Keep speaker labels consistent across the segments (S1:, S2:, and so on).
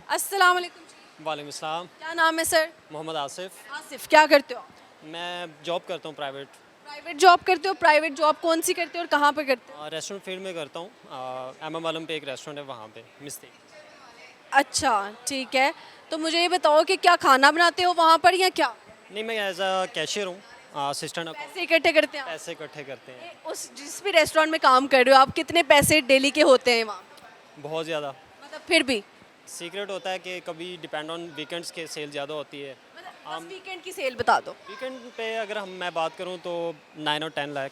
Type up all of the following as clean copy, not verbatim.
S1: अस्सलाम वालेकुम जी।
S2: वालेकुम अस्सलाम।
S1: क्या नाम है सर?
S2: मोहम्मद आसिफ।
S1: आसिफ। क्या करते हो?
S2: मैं जॉब करता हूँ प्राइवेट।
S1: प्राइवेट जॉब करते हो? प्राइवेट जॉब कौन सी करते हो और कहाँ पे करते हो?
S2: रेस्टोरेंट फील्ड में करता हूँ। एम आलम पे एक रेस्टोरेंट है, वहाँ पे मिस्त्री।
S1: अच्छा, ठीक है। तो मुझे ये बताओ कि क्या खाना बनाते हो वहाँ पर या क्या?
S2: नहीं, मैं एज अ कैशियर हूँ, असिस्टेंट अकाउंट।
S1: पैसे इकट्ठे करते हैं आप?
S2: पैसे इकट्ठे करते हैं।
S1: उस जिस भी रेस्टोरेंट में काम कर रहे हो आप, कितने पैसे डेली के होते हैं वहाँ?
S2: बहुत ज़्यादा।
S1: मतलब फिर भी
S2: सीक्रेट होता है कि कभी डिपेंड ऑन वीकेंड्स के सेल ज़्यादा होती है।
S1: बस वीकेंड की सेल बता दो।
S2: वीकेंड पे अगर मैं बात करूँ तो 9 और 10 लाख।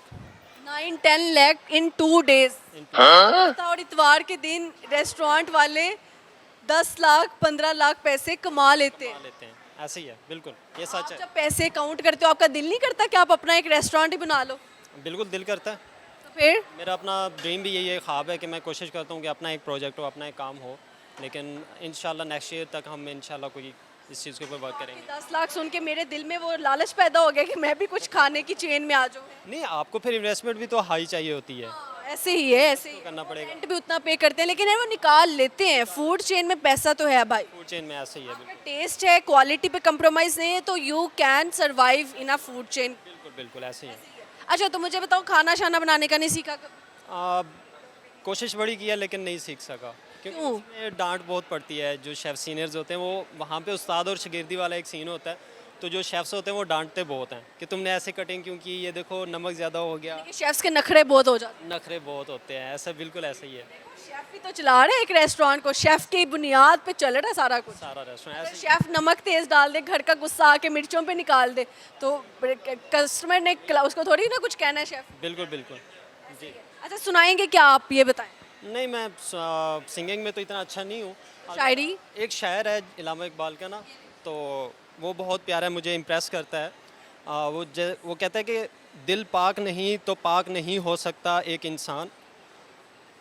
S1: 9-10 लाख इन 2 डेज।
S2: इन
S1: हफ्ता और इतवार के दिन रेस्टोरेंट वाले 10 लाख 15 लाख पैसे कमा लेते हैं।
S2: लेते हैं, ऐसे ही है, बिल्कुल ये
S1: आप
S2: सच है।
S1: जब पैसे काउंट करते हो आपका दिल नहीं करता कि आप अपना एक रेस्टोरेंट ही बना लो?
S2: बिल्कुल दिल करता है।
S1: तो फिर
S2: मेरा अपना ड्रीम भी यही है, ख्वाब है कि मैं कोशिश करता हूँ कि अपना एक प्रोजेक्ट हो, अपना एक काम हो। लेकिन इंशाल्लाह नेक्स्ट ईयर तक हम इंशाल्लाह कोई इस चीज़ के ऊपर वर्क करेंगे।
S1: 10 लाख सुन के मेरे दिल में वो लालच पैदा हो गया कि मैं भी कुछ खाने की चेन में आ जाऊँ।
S2: नहीं, आपको फिर इन्वेस्टमेंट भी तो हाई चाहिए होती है।
S1: ऐसे ही है, ऐसे ही
S2: करना पड़ेगा।
S1: रेंट भी उतना पे करते हैं लेकिन यार वो निकाल लेते हैं। फूड चेन में पैसा तो है भाई।
S2: फूड चेन में ऐसे ही है, बिल्कुल
S1: टेस्ट है, क्वालिटी पे कंप्रोमाइज नहीं है तो you can survive in a food chain.
S2: बिल्कुल बिल्कुल ऐसे ही है।
S1: अच्छा, तो मुझे बताओ खाना शाना बनाने का नहीं सीखा कभी?
S2: आ, कोशिश बड़ी की है लेकिन नहीं सीख सका, क्योंकि
S1: क्यों?
S2: उसमें डांट बहुत पड़ती है। जो शेफ़ सीनियर्स होते हैं वो वहाँ पे उस्ताद और शागिर्दी वाला एक सीन होता है। तो जो शेफ़्स होते हैं वो डांटते बहुत हैं कि तुमने ऐसे कटिंग क्यों की, ये देखो नमक ज़्यादा हो गया।
S1: कि शेफ्स के नखरे बहुत हो जाते
S2: नखरे बहुत होते हैं, ऐसा बिल्कुल ऐसा ही है।
S1: हैं। शेफ ही तो चला रहे हैं एक रेस्टोरेंट को, शेफ की बुनियाद पे चल रहा है सारा कुछ।
S2: सारा रेस्टोरेंट
S1: अगर
S2: ऐसे ही
S1: शेफ नमक तेज डाल दे, घर का गुस्सा आके मिर्चों पे निकाल दे तो कस्टमर ने उसको थोड़ी ना कुछ कहना है शेफ।
S2: बिल्कुल बिल्कुल। जी।
S1: अच्छा, सुनाएंगे क्या आप, ये बताएं।
S2: नहीं, मैं सिंगिंग में तो इतना अच्छा नहीं हूँ।
S1: शायरी?
S2: एक शायर है इलामा इकबाल का ना, तो वो बहुत प्यारा है, मुझे इम्प्रेस करता है। वो कहता है कि दिल पाक नहीं तो पाक नहीं हो सकता एक इंसान,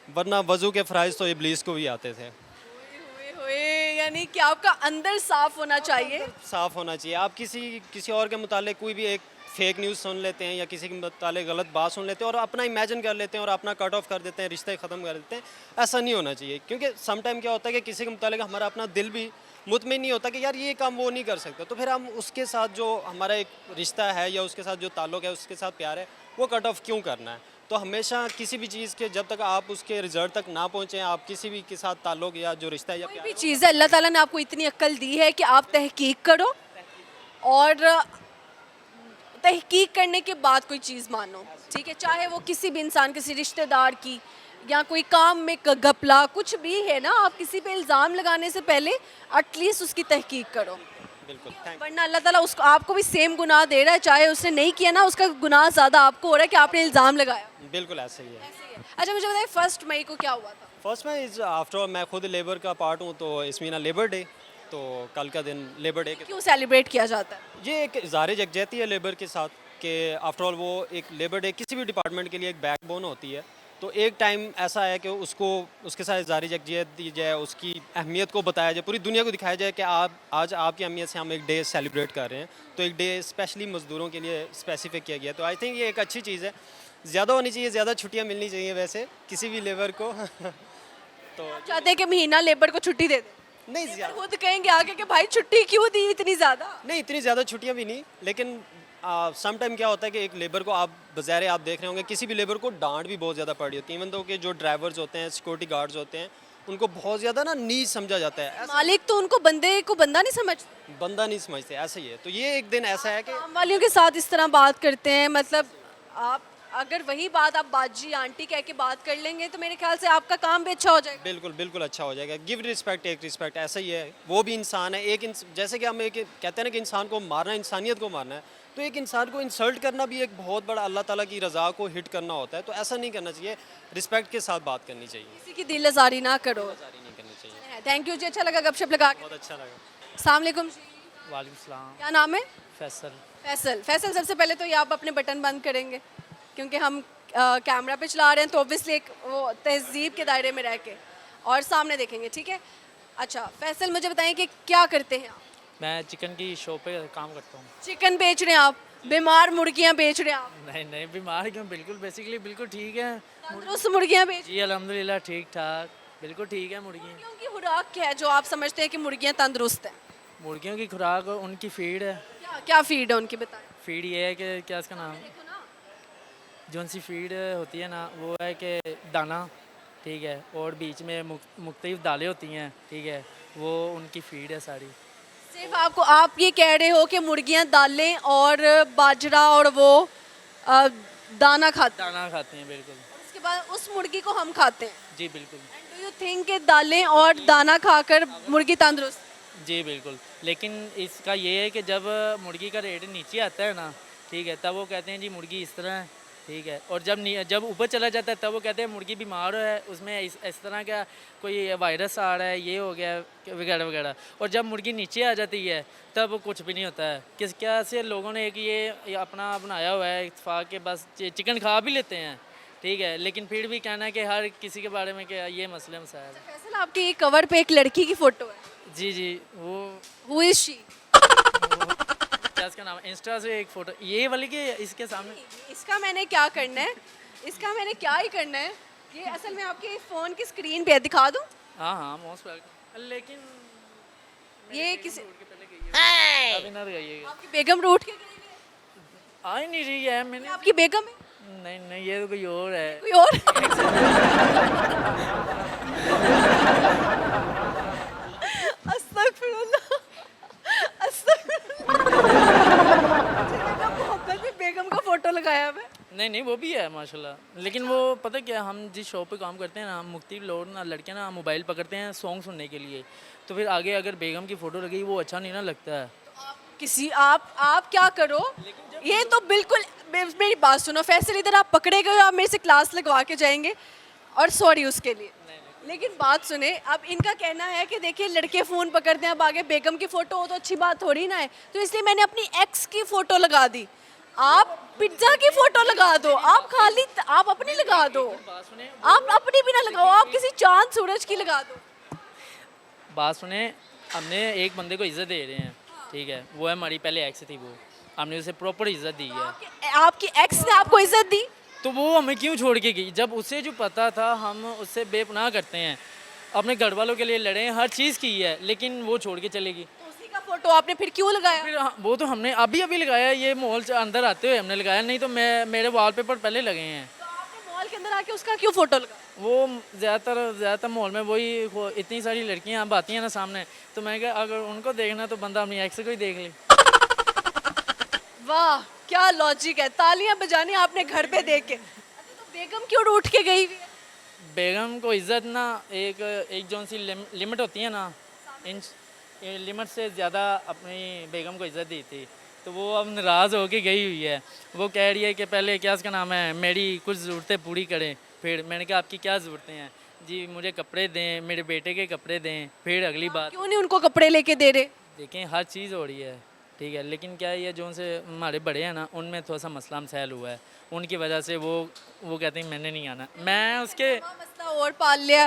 S2: वरना वज़ू के फ़राइज़ तो इब्लीस को भी आते थे।
S1: हुए हुए, यानी कि आपका अंदर साफ होना चाहिए।
S2: साफ़ होना चाहिए। आप किसी और के मुतालिक कोई भी एक फेक न्यूज़ सुन लेते हैं या किसी के मुतालिक गलत बात सुन लेते हैं और अपना इमेजिन कर लेते हैं और अपना कट ऑफ कर देते हैं, रिश्ते ख़त्म कर देते हैं। ऐसा नहीं होना चाहिए, क्योंकि सम टाइम क्या होता है कि किसी के मुतालिक हमारा अपना दिल भी मुतमिन नहीं होता कि यार ये काम वो नहीं कर सकता, तो फिर हम उसके साथ जो हमारा एक रिश्ता है या उसके साथ जो ताल्लुक़ है, उसके साथ प्यार है, वो कट ऑफ क्यों करना है। तो हमेशा किसी भी चीज़ के जब तक आप उसके रिजल्ट तक ना पहुँचें, आप किसी भी के साथ ताल्लुक़ या जो रिश्ता है या
S1: कोई
S2: प्यार
S1: भी
S2: है,
S1: चीज़ है, अल्लाह ताला ने आपको इतनी अक्ल दी है कि आप तहकीक करो और तहकीक करने के बाद कोई चीज़ मानो। ठीक है, चाहे वो किसी भी इंसान, किसी रिश्तेदार की या कोई काम में घपला कुछ भी है ना, आप किसी पे इल्ज़ाम लगाने से पहले एटलीस्ट उसकी तहकीक करो,
S2: बिल्कुल थैंक
S1: वरना अल्लाह ताला उसको आपको भी सेम गुनाह दे रहा है। चाहे उसने नहीं किया ना, उसका गुनाह ज़्यादा आपको हो रहा है कि आपने इल्ज़ाम लगाया।
S2: बिल्कुल ऐसे ही है।
S1: अच्छा, मुझे बताइए 1 मई को क्या हुआ था?
S2: फर्स्ट में इज आफ्टर ऑल मैं खुद लेबर का पार्ट हूँ, तो इसमें ना लेबर डे, तो कल का दिन लेबर डे के,
S1: क्यों सेलिब्रेट किया जाता है?
S2: ये एक इज़हार यकजहती है लेबर के साथ कि आफ्टर ऑल वो एक लेबर डे किसी भी डिपार्टमेंट के लिए एक बैकबोन होती है। तो एक टाइम ऐसा है कि उसको उसके साथ इज़हार यकजहत दी जाए, उसकी अहमियत को बताया जाए, पूरी दुनिया को दिखाया जाए कि आप आज आपकी अहमियत से हम एक डे सेलिब्रेट कर रहे हैं। तो एक डे स्पेशली मज़दूरों के लिए स्पेसिफिक किया गया, तो आई थिंक ये एक अच्छी चीज़ है। ज़्यादा होनी चाहिए, ज़्यादा छुट्टियाँ मिलनी चाहिए वैसे किसी भी लेबर को तो
S1: चाहते हैं कि महीना लेबर को छुट्टी दे दे?
S2: नहीं ज़्यादा,
S1: खुद कहेंगे आगे कि भाई छुट्टी क्यों दी इतनी ज़्यादा?
S2: नहीं इतनी ज़्यादा छुट्टियां भी नहीं, लेकिन सम टाइम क्या होता है कि एक लेबर को आप बज़ाहिर आप देख रहे होंगे किसी भी लेबर को डांट भी बहुत ज़्यादा पड़ी होती है। इवन तो कि जो ड्राइवर्स होते हैं, सिक्योरिटी गार्ड्स होते हैं, उनको बहुत ज़्यादा ना नीच समझा जाता है,
S1: मालिक तो उनको बंदे को बंदा नहीं समझते।
S2: बंदा नहीं समझते, ऐसा ही है। तो ये एक दिन ऐसा है कि
S1: काम वालियों के साथ इस तरह बात करते हैं, मतलब आप अगर वही बात आप बाजी आंटी कह के बात कर लेंगे तो मेरे ख्याल से आपका काम भी अच्छा हो जाएगा।
S2: बिल्कुल बिल्कुल अच्छा हो जाएगा। गिव रिस्पेक्ट टेक रिस्पेक्ट, ऐसा ही है। वो भी इंसान है, जैसे कि हम एक कहते हैं ना कि इंसान को मारना, इंसानियत को मारना है, तो एक इंसान को इंसल्ट करना भी एक बहुत बड़ा अल्लाह ताला की रज़ा को हिट करना होता है। तो ऐसा नहीं करना चाहिए, रिस्पेक्ट के साथ बात करनी चाहिए,
S1: किसी की दिल आज़ारी ना करो।
S2: जारी नहीं करनी चाहिए।
S1: थैंक यू जी, अच्छा लगा गपशप लगा के।
S2: बहुत अच्छा लगा।
S1: अस्सलाम वालेकुम जी,
S3: वालेकुम सलाम।
S1: क्या नाम है?
S3: फैसल।
S1: फैसल। फैसल, सबसे पहले तो ये आप अपने बटन बंद करेंगे क्योंकि हम कैमरा पे चला रहे हैं तो ऑब्वियसली एक वो तहजीब के दायरे में रह के और सामने देखेंगे, ठीक है? अच्छा फैसल, मुझे बताएं कि क्या करते हैं आप?
S3: मैं चिकन की शॉप पे काम करता हूँ।
S1: चिकन बेच रहे हैं आप? बीमार मुर्गियां बेच रहे हैं आप?
S3: नहीं बीमार क्यों, बिल्कुल बेसिकली बिल्कुल ठीक है।
S1: तंदुरुस्त मुर्गियां बेच
S3: जी अल्हम्दुलिल्लाह ठीक ठाक। बिल्कुल ठीक है मुर्गी।
S1: मुर्गियों की खुराक क्या है जो आप समझते हैं कि मुर्गियां तंदुरुस्त हैं?
S3: मुर्गियों की खुराक उनकी फीड है।
S1: क्या क्या फीड है उनकी, बताएं।
S3: फीड ये है कि क्या इसका नाम,
S1: देखो ना,
S3: जो सी फीड होती है ना वो है कि दाना, ठीक है, और बीच में मुख्तलिफ दालें होती हैं, ठीक है, वो उनकी फीड है सारी।
S1: सिर्फ आपको आप ये कह रहे हो कि मुर्गियां दालें और बाजरा और वो अ, दाना खाती हैं,
S3: दाना खाती हैं बिल्कुल।
S1: और उसके बाद उस मुर्गी को हम खाते हैं।
S3: जी बिल्कुल।
S1: एंड डू यू थिंक कि दालें और दाना खाकर मुर्गी तंदुरुस्त?
S3: जी बिल्कुल, लेकिन इसका ये है कि जब मुर्गी का रेट नीचे आता है ना, ठीक है, तब वो कहते हैं जी मुर्गी इस तरह है, ठीक है, और जब ऊपर चला जाता है तब वो कहते हैं मुर्गी बीमार है, उसमें इस तरह का कोई वायरस आ रहा है, ये हो गया वगैरह वगैरह। और जब मुर्गी नीचे आ जाती है तब कुछ भी नहीं होता है। किस क्या से लोगों ने एक ये अपना बनाया हुआ है इत्तेफाक के, बस चिकन खा भी लेते हैं, ठीक है, लेकिन फिर भी कहना है कि हर किसी के बारे में कि ये मसले मसाइल।
S1: फैसल, आपके ये कवर पे एक लड़की की फोटो है।
S3: जी जी, वो
S1: हु इज शी?
S3: क्या इसका नाम, इंस्टा से एक फोटो ये वाली के इसके सामने।
S1: इसका मैंने क्या करना है, इसका मैंने क्या ही करना है, ये असल में आपके फ़ोन की स्क्रीन पे है, दिखा दूँ?
S3: हाँ हाँ मोस्ट वेलकम, लेकिन
S1: ये किसी
S3: अभी ना लगाइएगा।
S1: आपकी बेगम रूठ के गई है?
S3: आ ही नहीं रही है मैंने।
S1: आपकी बेगम है
S3: नहीं नहीं, ये तो कोई और है।
S1: कोई और? अस्तगफिरुल्लाह, अस्तगफिरुल्लाह। मोहब्बत में बेगम का फोटो लगाया हुआ है।
S3: नहीं नहीं, वो भी है माशाल्लाह, लेकिन वो पता क्या, हम जिस शॉप पे काम करते हैं ना, मुख्तलिफ लोग ना, लड़कियां ना मोबाइल पकड़ते हैं सॉन्ग सुनने के लिए, तो फिर आगे अगर बेगम की फ़ोटो लगी वो अच्छा नहीं ना लगता है।
S1: किसी आप क्या करो, ये तो बिल्कुल मेरी बात सुनो फैसल, इधर आप पकड़े गए हो, आप मेरे से क्लास लगवा के जाएंगे, और सॉरी उसके लिए। लेकिन बात सुने, अब इनका कहना है कि देखिए लड़के फ़ोन पकड़ते हैं, अब आगे बेगम की फ़ोटो हो तो अच्छी बात थोड़ी ना है, तो इसलिए मैंने अपनी एक्स की फ़ोटो लगा दी। आप पिज्ज़ा की फ़ोटो लगा दो, आप खाली आप अपनी लगा दो, आप अपनी भी ना लगाओ, आप किसी चांद सूरज की लगा दो।
S3: बात सुने, हमने एक बंदे को इज्जत दे रहे हैं, ठीक है, वो है हमारी पहले एक्स थी, वो हमने उसे प्रॉपर इज्जत दी है।
S1: आपकी एक्स ने आपको इज्जत दी?
S3: तो वो हमें क्यों छोड़ के गई, जब उसे जो पता था हम उससे बेपनाह करते हैं, अपने घर वालों के लिए लड़े हैं, हर चीज़ की है, लेकिन वो छोड़ के चलेगी।
S1: तो उसी का फोटो आपने फिर क्यों लगाया?
S3: फिर वो तो हमने अभी अभी लगाया, ये मॉल से अंदर आते हुए हमने लगाया, नहीं तो मेरे वॉलपेपर पहले लगे हैं।
S1: तो आपने मॉल के अंदर आके उसका क्यों फोटो लगाया?
S3: वो ज़्यादातर मॉल में वही इतनी सारी लड़कियां अब आती हैं ना सामने, तो मैं कहा अगर उनको देखना तो बंदा अपनी एक्स को ही देख ले।
S1: वाह क्या लॉजिक है, तालियां बजानी आपने घर पे देख के। अच्छा, तो बेगम क्यों उठ के गई हुई है?
S3: बेगम को इज्जत ना, एक जो सी लिमिट होती है ना, इन लिमिट से ज़्यादा अपनी बेगम को इज्जत दी थी, तो वो अब नाराज़ होके गई हुई है। वो कह रही है कि पहले क्या उसका नाम है, मेरी कुछ ज़रूरतें पूरी करें। फिर मैंने कहा आपकी क्या ज़रूरतें हैं? जी मुझे कपड़े दें, मेरे बेटे के कपड़े दें। फिर अगली बात,
S1: क्यों नहीं उनको कपड़े लेके दे रहे?
S3: देखें हर चीज़ हो रही है, ठीक है, लेकिन क्या ये जो से हमारे बड़े हैं ना, उनमें थोड़ा सा मसला मसाइल हुआ है, उनकी वजह से वो कहते हैं मैंने नहीं आना। मैं उसके
S1: मसला और पाल लिया।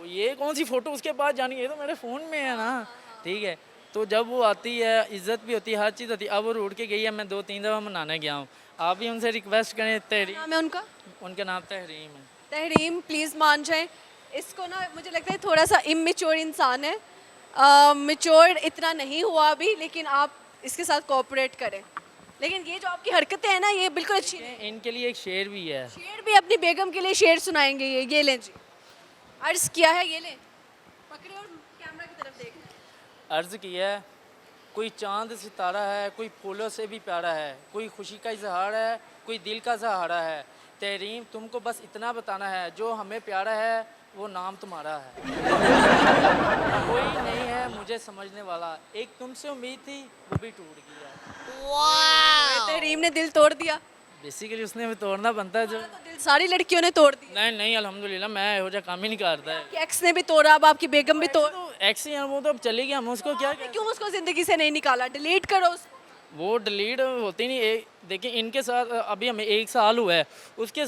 S3: ये कौन सी फ़ोटो उसके पास जानी, ये तो मेरे फ़ोन में है ना, ठीक है, तो जब वो आती है इज़्ज़त भी होती है, हर चीज़ होती है। अब वो रूठ के गई है, मैं 2-3 दफ़ा मनाने गया हूँ, आप भी उनसे रिक्वेस्ट करें। तहरीम,
S1: नाम है उनका?
S3: उनका नाम तहरीम है।
S1: तहरीम, प्लीज़ मान जाए इसको ना, मुझे लगता है थोड़ा सा इमेच्योर इंसान है, मेच्योर इतना नहीं हुआ अभी, लेकिन आप इसके साथ कोऑपरेट करें। लेकिन ये जो आपकी हरकतें हैं ना, ये बिल्कुल अच्छी नहीं।
S3: इनके लिए एक शेर भी है।
S1: शेर भी अपनी बेगम के लिए शेर सुनाएंगे, ये लें जी, अर्ज किया है, ये लें, पकड़े और कैमरा की तरफ देख लें।
S3: अर्ज़ किया है, कोई चांद सितारा है, कोई फूलों से भी प्यारा है, कोई खुशी का इजहार है, कोई दिल का सहारा है। तहरीम तुमको बस इतना बताना है, जो हमें प्यारा है वो नाम तुम्हारा है। कोई नहीं है मुझे समझने वाला, एक तुमसे उम्मीद थी वो भी टूट गया।
S1: तहरीम ने दिल तोड़ दिया।
S3: बेसिकली उसने भी तोड़ना बनता है जो।
S1: तो दिल सारी लड़कियों ने तोड़ दिया।
S3: नहीं नहीं अल्हम्दुलिल्लाह, मैं हो जा काम ही नहीं करता है।
S1: आपकी एक्स ने भी तोड़ा, अब आपकी बेगम भी तोड़।
S3: तो एक्स ही है, वो तो अब चली गई, हम उसको क्या
S1: आपने क्यों उसको जिंदगी से नहीं निकाला? डिलीट करो उसको।
S3: वो डिलीट होती नहीं। एक देखिए इनके साथ अभी हमें 1 साल हुआ है, उसके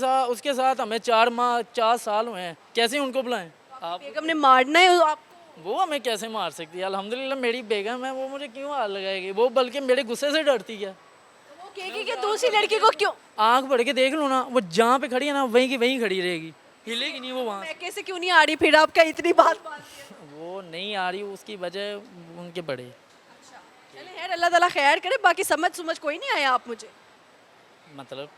S3: साथ हमें 4 साल हुए हैं, कैसे उनको बुलाएं आप?
S1: बेगम ने मारना है आपको।
S3: वो हमें कैसे मार सकती है? अल्हम्दुलिल्लाह मेरी बेगम है, वो मुझे क्यों हाथ लगाएगी? वो बल्कि मेरे गुस्से से डरती है।
S1: तो वो कहेगी कि दूसरी लड़की को क्यों?
S3: आंख बढ़ के देख लो ना, वो जहाँ पे खड़ी है ना वहीं की वहीं खड़ी रहेगी। हिलेगी नहीं वो वहाँ
S1: मैं कैसे क्यों नहीं आ रही फिर आपका इतनी बात मानती है?
S3: से। वो नहीं आ रही, उसकी वजह उनके बड़े।
S1: अच्छा चले यार, अल्लाह ताला खैर करे, बाकी समझ कोई नहीं आया आप मुझे।
S3: मतलब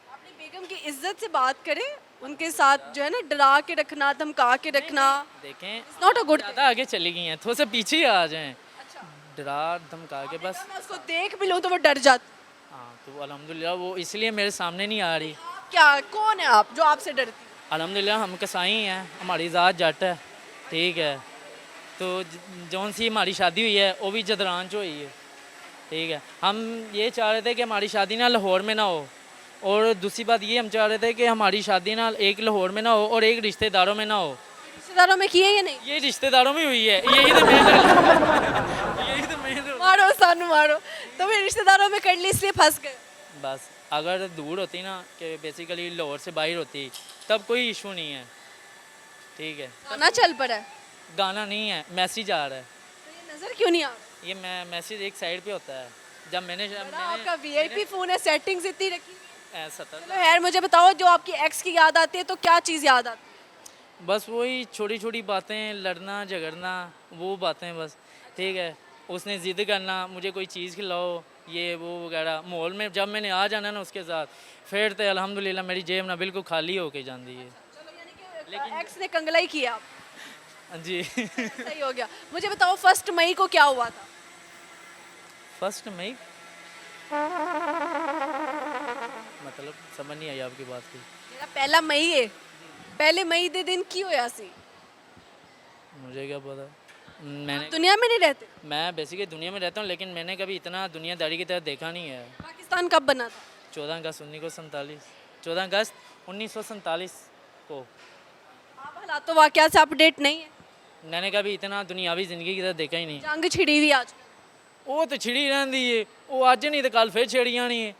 S1: अपनी बेगम की इज्जत से बात करें, उनके साथ जो है ना डरा के रखना, धमका के रखना,
S3: देखें
S1: इट्स नॉट अ गुड।
S3: ज़्यादा आगे चली गई हैं, थोड़ा सा पीछे ही आ जाएं,
S1: अच्छा
S3: डरा धमका के बस।
S1: मैं उसको देख भी लूँ तो वो डर जाती।
S3: हाँ तो अल्हम्दुलिल्लाह वो इसलिए मेरे सामने नहीं आ रही।
S1: आप क्या, कौन है आप जो आपसे डरती है?
S3: अल्हम्दुलिल्लाह हम कसाई हैं, हमारी ज़ात जट है, ठीक है। तो जौन सी हमारी शादी हुई है वो भी जदरान च हुई है, ठीक है। हम ये चाह रहे थे कि हमारी शादी ना लाहौर में ना हो, और दूसरी बात ये हम चाह रहे थे कि हमारी शादी ना एक लाहौर में ना हो और एक रिश्तेदारों में ना हो।
S1: रिश्तेदारों में किए या नहीं?
S3: ये रिश्तेदारों में हुई है, यही तो मेन यही तो मेन
S1: मारो सानू मारो, तो फिर रिश्तेदारों में कर ली इसलिए फंस गए।
S3: बस अगर दूर होती ना कि बेसिकली लाहौर से बाहर होती तब कोई इशू नहीं है, ठीक है।
S1: गाना चल पड़ा है
S3: गाना नहीं है, मैसेज आ रहा है।
S1: तो ये नजर क्यों नहीं आ रहा?
S3: ये मैसेज एक साइड पे होता है। जब मैंने
S1: बड़ा आपका वीआईपी फोन है, सेटिंग्स इतनी रखी हुई है।
S3: ऐसा था,
S1: चलो यार मुझे बताओ, जो आपकी एक्स की याद आती है तो क्या चीज़ याद आती है?
S3: बस वही छोटी छोटी बातें, लड़ना झगड़ना, वो बातें बस, ठीक है। उसने ज़िद करना मुझे कोई चीज़ खिलाओ, ये वो वगैरह। मॉल में जब मैंने आ जाना ना उसके साथ, फिर तो अल्हम्दुलिल्लाह मेरी जेब ना बिल्कुल खाली होके जाती है।
S1: चलो यानी कि एक्स ने कंगला ही किया आप।
S3: जी
S1: सही हो गया। मुझे बताओ 1 मई को क्या हुआ था?
S3: 1 मई मतलब समझ नहीं आई आपकी बात की।
S1: मेरा पहला मई है, पहले मई दे दिन की होया सी?
S3: मुझे क्या पता, मैंने
S1: दुनिया में नहीं रहते?
S3: मैं बेसिकली दुनिया में रहता हूँ, लेकिन मैंने कभी इतना दुनियादारी की तरह देखा नहीं है।
S1: पाकिस्तान कब बना था?
S3: 14 अगस्त 1947, 14 अगस्त 1947 को।
S1: आप हालात वाकयात से अपडेट नहीं है?
S3: मैंने कभी इतना दुनियावी ज़िंदगी की तरह देखा ही नहीं।
S1: जंग छिड़ी हुई आज।
S3: वो तो छिड़ी रहती है, वो अज नहीं तो कल फिर छिड़ी जानी है।